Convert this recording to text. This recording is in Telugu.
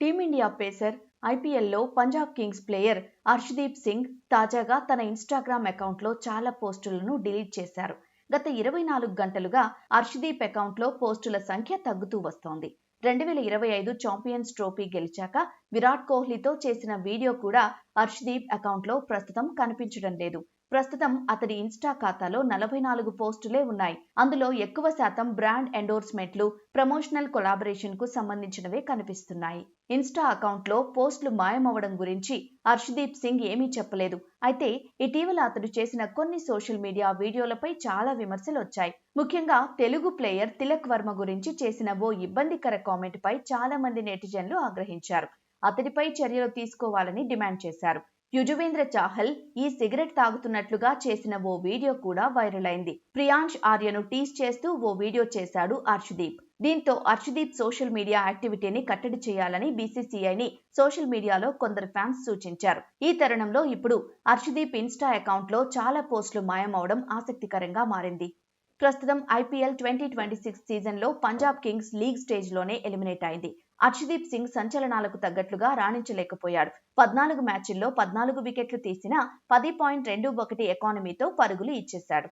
టీమిండియా పేసర్ ఐపీఎల్లో పంజాబ్ కింగ్స్ ప్లేయర్ హర్షదీప్ సింగ్ తాజాగా తన ఇన్స్టాగ్రామ్ అకౌంట్లో చాలా పోస్టులను డిలీట్ చేశారు. గత 24 గంటలుగా హర్షదీప్ అకౌంట్లో పోస్టుల సంఖ్య తగ్గుతూ వస్తోంది. 2025 ఛాంపియన్స్ ట్రోఫీ గెలిచాక విరాట్ కోహ్లీతో చేసిన వీడియో కూడా హర్షదీప్ అకౌంట్లో ప్రస్తుతం కనిపించడం లేదు. ప్రస్తుతం అతడి ఇన్స్టా ఖాతాలో 44 పోస్టులే ఉన్నాయి. అందులో ఎక్కువ శాతం బ్రాండ్ ఎండోర్స్మెంట్లు, ప్రమోషనల్ కొలాబరేషన్ కు సంబంధించినవే కనిపిస్తున్నాయి. ఇన్స్టా అకౌంట్లో పోస్టులు మాయమవడం గురించి హర్షదీప్ సింగ్ ఏమీ చెప్పలేదు. అయితే ఇటీవల అతడు చేసిన కొన్ని సోషల్ మీడియా వీడియోలపై చాలా విమర్శలు వచ్చాయి. ముఖ్యంగా తెలుగు ప్లేయర్ తిలక్ వర్మ గురించి చేసిన ఓ ఇబ్బందికర కామెంట్ పై చాలా మంది నెటిజన్లు ఆగ్రహించారు. అతడిపై చర్యలు తీసుకోవాలని డిమాండ్ చేశారు. యుజవేంద్ర చాహల్ ఈ సిగరెట్ తాగుతున్నట్లుగా చేసిన ఓ వీడియో కూడా వైరల్ అయింది. ప్రియాంష్ ఆర్యను టీజ్ చేస్తూ ఓ వీడియో చేశాడు హర్షదీప్. దీంతో హర్షదీప్ సోషల్ మీడియా యాక్టివిటీని కట్టడి చేయాలని బీసీసీఐని సోషల్ మీడియాలో కొందరు ఫ్యాన్స్ సూచించారు. ఈ తరుణంలో ఇప్పుడు హర్షదీప్ ఇన్స్టా అకౌంట్లో చాలా పోస్టులు మాయమవడం ఆసక్తికరంగా మారింది. ప్రస్తుతం ఐపీఎల్ 2026 సీజన్లో పంజాబ్ కింగ్స్ లీగ్ స్టేజ్లోనే ఎలిమినేట్ అయింది. హర్షదీప్ సింగ్ సంచలనాలకు తగ్గట్లుగా రాణించలేకపోయాడు. 14 మ్యాచ్ల్లో 14 వికెట్లు తీసినా 10.21 ఎకానమీతో పరుగులు ఇచ్చేశాడు.